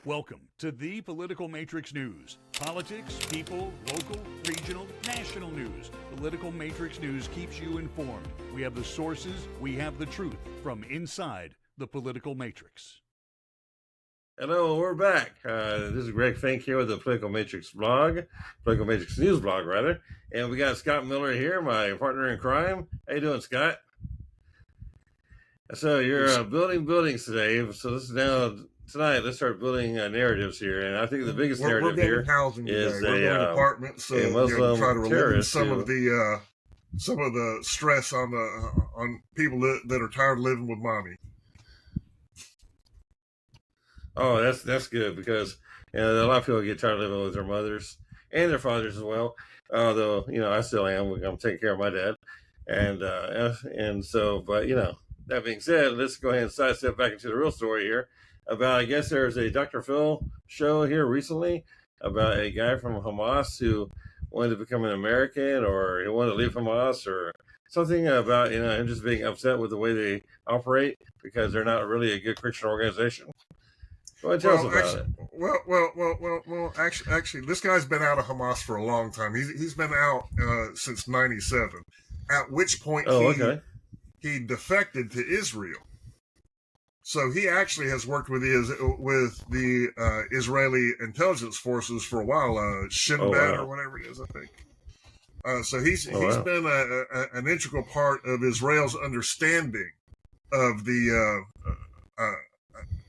Welcome to the Political Matrix News. Politics, people, local, regional, national news. Political Matrix News keeps you informed. We have the sources, we have the truth from inside the Political Matrix. Hello, we're back. This is Greg Fink here with the Political Matrix blog, Political Matrix News blog, rather. And we got Scott Miller here, my partner in crime. How you doing, Scott? So you're building buildings today. So this is now tonight. Let's start building narratives here. And I think the biggest narrative here is a apartment, so Muslim try to relieve terrorist some of the stress on people that are tired of living with mommy. Oh, that's good because a lot of people get tired of living with their mothers and their fathers as well. Although I still am. I'm taking care of my dad, and so. But that being said, let's go ahead and sidestep back into the real story here. About I guess there's a Dr. Phil show here recently about a guy from Hamas who wanted to become an American or he wanted to leave Hamas or something about him just being upset with the way they operate because they're not really a good Christian organization. Go ahead, tell us about it. Well, actually, this guy's been out of Hamas for a long time. He's been out since '97. At which point he defected to Israel. So he actually has worked with the Israeli intelligence forces for a while, Shin Bet or whatever it is, I think. So he's been an integral part of Israel's understanding of the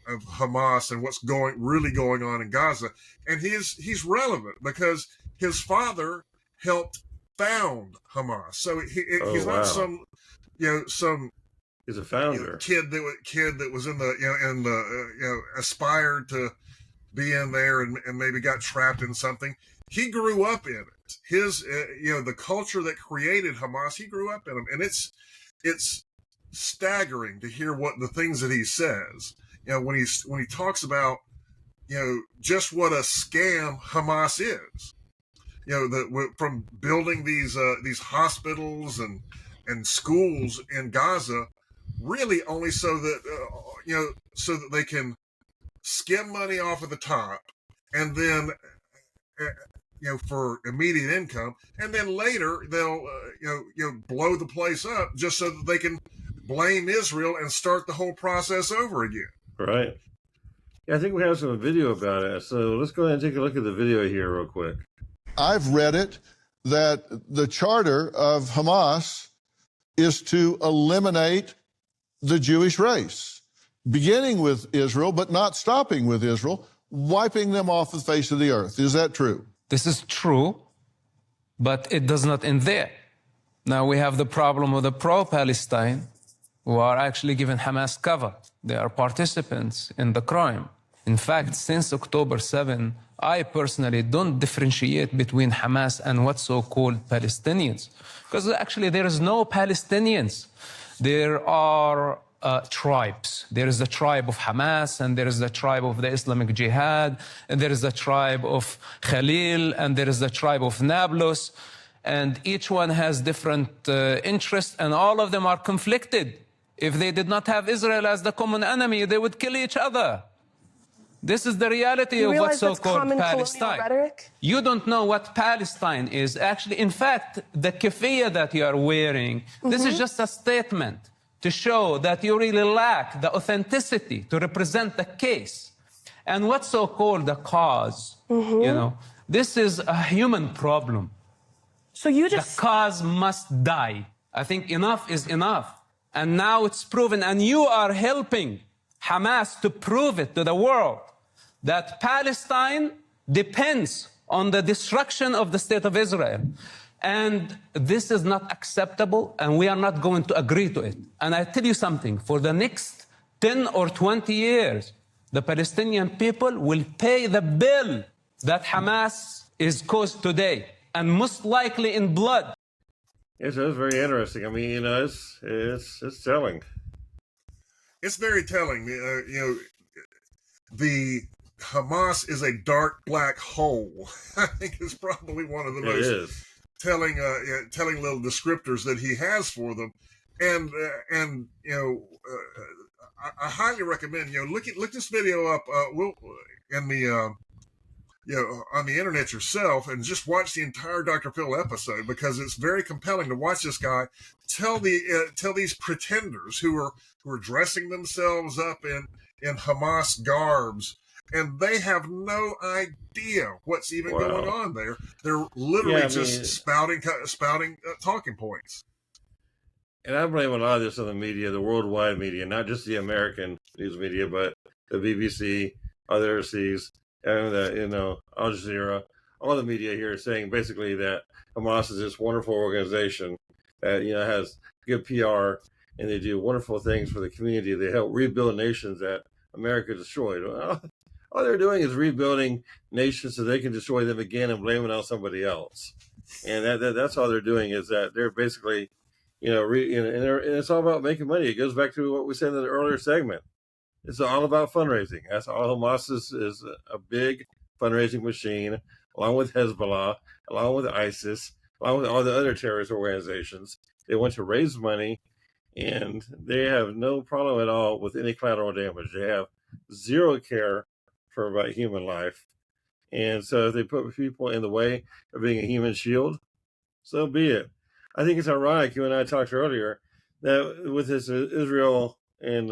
of Hamas and what's really going on in Gaza, and he's relevant because his father helped found Hamas. So he's not some he's a founder kid that was in the aspired to be in there and maybe got trapped in something. He grew up in it. His the culture that created Hamas, he grew up in them, and it's staggering to hear what the things that he says. When he talks about just what a scam Hamas is. From building these hospitals and schools in Gaza, really only so that they can skim money off of the top, and then for immediate income, and then later they'll blow the place up just so that they can blame Israel and start the whole process over again. Right. Yeah, I think we have some video about it. So let's go ahead and take a look at the video here real quick. I've read it that the charter of Hamas is to eliminate the Jewish race, beginning with Israel, but not stopping with Israel, wiping them off the face of the earth. Is that true? This is true, but it does not end there. Now we have the problem of the pro-Palestine who are actually giving Hamas cover. They are participants in the crime. In fact, since October 7, I personally don't differentiate between Hamas and what's so-called Palestinians. Because actually there is no Palestinians. There are tribes. There is the tribe of Hamas, and there is the tribe of the Islamic Jihad, and there is the tribe of Khalil, and there is the tribe of Nablus. And each one has different interests, and all of them are conflicted. If they did not have Israel as the common enemy, they would kill each other. This is the reality of what's so-called Palestine. You don't know what Palestine is. Actually, in fact, the keffiyeh that you are wearing, this is just a statement to show that you really lack the authenticity to represent the case. And what's so-called the cause, this is a human problem. So the cause must die. I think enough is enough. And now it's proven, and you are helping Hamas to prove it to the world, that Palestine depends on the destruction of the state of Israel. And this is not acceptable, and we are not going to agree to it. And I tell you something, for the next 10 or 20 years, the Palestinian people will pay the bill that Hamas is caused today, and most likely in blood. Yes, that was very interesting. I mean, it's telling. It's very telling. The Hamas is a dark black hole. I think is probably one of the most telling little descriptors that he has for them. And I highly recommend look this video up. in the on the internet yourself and just watch the entire Dr. Phil episode, because it's very compelling to watch this guy tell these pretenders who are dressing themselves up in Hamas garbs, and they have no idea what's even going on there. They're literally spouting talking points. And I blame a lot of this on the media, the worldwide media, not just the American news media, but the BBC, other overseas, and Al Jazeera, all the media here is saying basically that Hamas is this wonderful organization that has good PR, and they do wonderful things for the community. They help rebuild nations that America destroyed. All they're doing is rebuilding nations so they can destroy them again and blame it on somebody else. And that's all they're doing, is that they're basically, and it's all about making money. It goes back to what we said in the earlier segment. It's all about fundraising. That's all. Hamas is a big fundraising machine, along with Hezbollah, along with ISIS, along with all the other terrorist organizations. They want to raise money, and they have no problem at all with any collateral damage. They have zero care for about human life. And so if they put people in the way of being a human shield, so be it. I think it's ironic, you and I talked earlier, that with this Israel and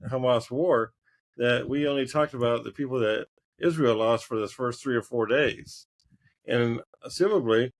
Hamas war, that we only talked about the people that Israel lost for this first 3 or 4 days. And assumably,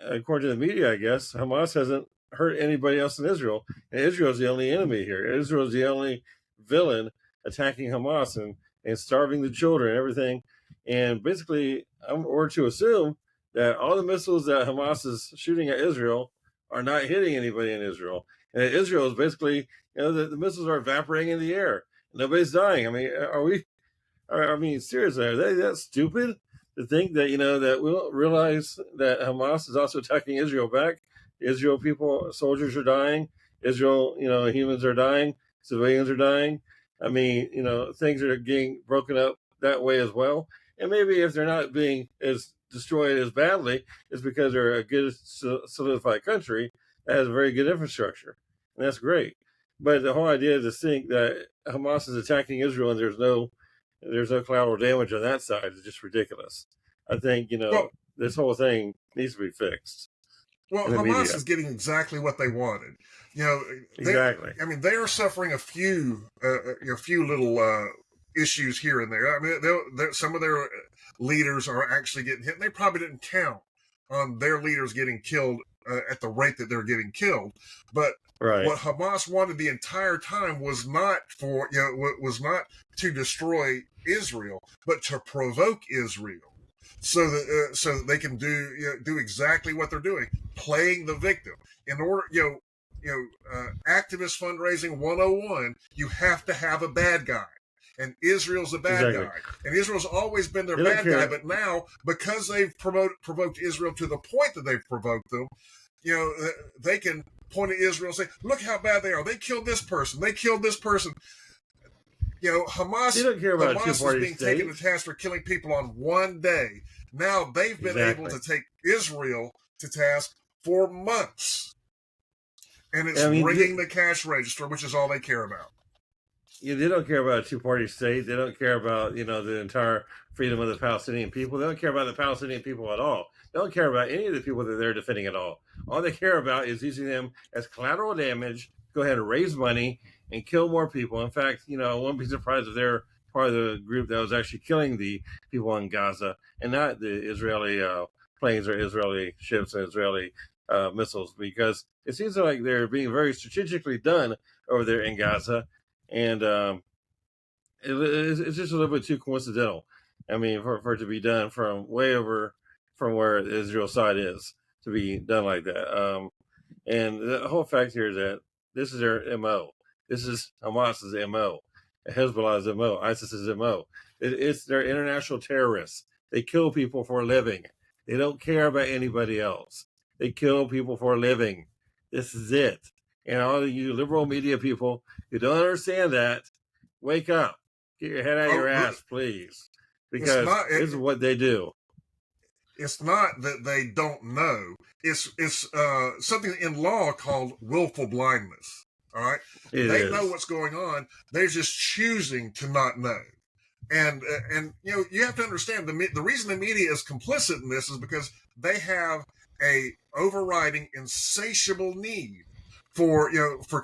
according to the media, I guess, Hamas hasn't hurt anybody else in Israel. And Israel's the only enemy here. Israel's the only villain attacking Hamas and starving the children and everything. And basically, we're to assume that all the missiles that Hamas is shooting at Israel are not hitting anybody in Israel. And Israel is basically, the missiles are evaporating in the air. Nobody's dying. I mean, seriously, are they that stupid to think that, that we don't realize that Hamas is also attacking Israel back? Israel people, soldiers are dying. Israel, humans are dying. Civilians are dying. I mean, things are getting broken up that way as well. And maybe if they're not being as destroyed as badly, it's because they're a good, solidified country that has a very good infrastructure. And that's great. But the whole idea to think that Hamas is attacking Israel and there's no collateral damage on that side is just ridiculous. I think, this whole thing needs to be fixed. Well, Hamas is getting exactly what they wanted. Exactly. I mean, they are suffering a few little issues here and there. I mean, some of their leaders are actually getting hit, and they probably didn't count on their leaders getting killed at the rate that they're getting killed. But what Hamas wanted the entire time was not to destroy Israel, but to provoke Israel, so that they can do exactly what they're doing, playing the victim. In order, activist fundraising 101, you have to have a bad guy. And Israel's a bad guy. And Israel's always been their bad guy, but now, because they've provoked Israel to the point that they've provoked them, they can point at Israel and say, look how bad they are. They killed this person. They killed this person. Hamas is being taken to task for killing people on one day. Now they've been able to take Israel to task for months. And it's ringing the cash register, which is all they care about. Yeah, they don't care about a two-party state. They don't care about, the entire freedom of the Palestinian people. They don't care about the Palestinian people at all. They don't care about any of the people that they're defending at all. All they care about is using them as collateral damage, go ahead and raise money and kill more people. In fact, I wouldn't be surprised if they're part of the group that was actually killing the people in Gaza and not the Israeli planes or Israeli ships and Israeli missiles, because it seems like they're being very strategically done over there in Gaza. And it's just a little bit too coincidental. I mean, for it to be done from way over from where the Israel side is, to be done like that. And the whole fact here is that this is their MO. This is Hamas's MO. Hezbollah's MO. ISIS's MO. It's their international terrorists. They kill people for a living. They don't care about anybody else. They kill people for a living. This is it. And all of you liberal media people who don't understand that, wake up. Get your head out of your ass, please. Because this is what they do. It's not that they don't know. It's something in law called willful blindness. All right? They know what's going on. They're just choosing to not know. And you have to understand the reason the media is complicit in this is because they have a overriding insatiable need for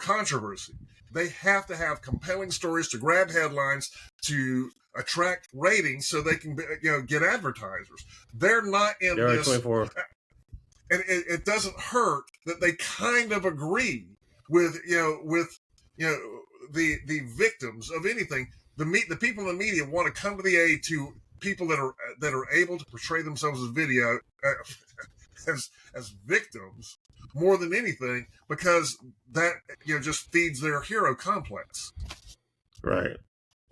controversy. They have to have compelling stories to grab headlines to attract ratings so they can get advertisers. They're not in this. 24. And it doesn't hurt that they kind of agree with the victims of anything. The people in the media want to come to the aid to people that are able to portray themselves as victims more than anything, because that just feeds their hero complex. Right.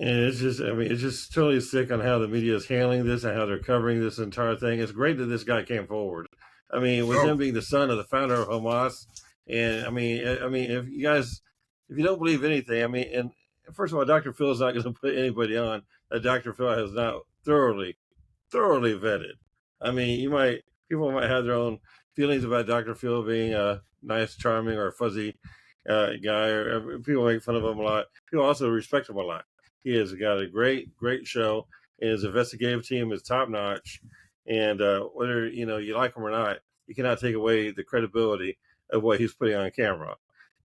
And it's just totally sick on how the media is handling this and how they're covering this entire thing. It's great that this guy came forward. I mean, with him being the son of the founder of Hamas, and I mean, if you don't believe anything, and first of all, Dr. Phil is not going to put anybody on that Dr. Phil has not thoroughly vetted. I mean, people might have their own feelings about Dr. Phil being a nice, charming, or fuzzy guy, or people make fun of him a lot. People also respect him a lot. He has got a great show, and his investigative team is top notch. And whether you like him or not, you cannot take away the credibility of what he's putting on camera.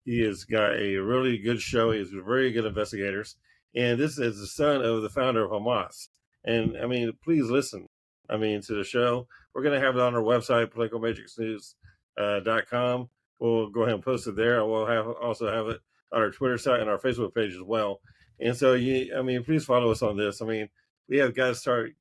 He has got a really good show. He has very good investigators, and this is the son of the founder of Hamas. And please listen. To the show. We're going to have it on our website, politicalmatrixnews.com. We'll go ahead and post it there. We'll also have it on our Twitter site and our Facebook page as well. And so, please follow us on this. We have got to start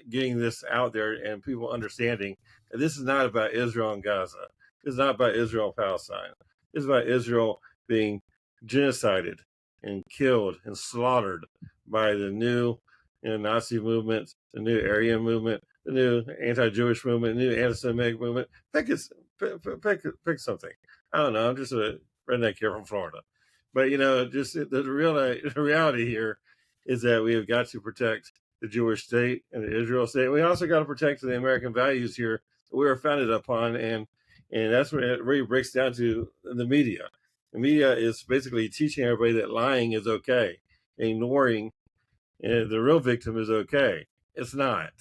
getting this out there and people understanding that this is not about Israel and Gaza. This is not about Israel and Palestine. This is about Israel being genocided and killed and slaughtered by the new Nazi movement, the new Aryan movement, the new anti-Jewish movement, the new anti-Semitic movement. Pick something. I don't know. I'm just a redneck here from Florida. But, just the reality here is that we have got to protect the Jewish state and the Israel state. We also got to protect the American values here that we are founded upon. And that's what it really breaks down to the media. The media is basically teaching everybody that lying is okay. Ignoring the real victim is okay. It's not.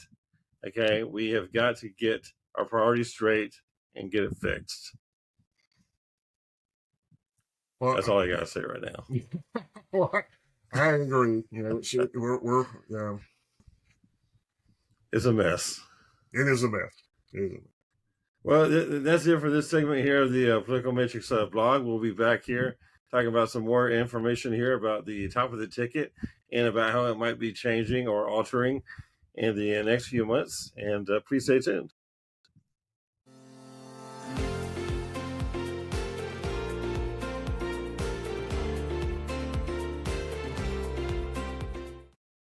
Okay? We have got to get our priorities straight and get it fixed. Well, that's all I got to say right now. Well, I agree. We're it's a mess. It is a mess. Well, that's it for this segment here of the Political Matrix blog. We'll be back here talking about some more information here about the top of the ticket and about how it might be changing or altering in the next few months. And please stay tuned.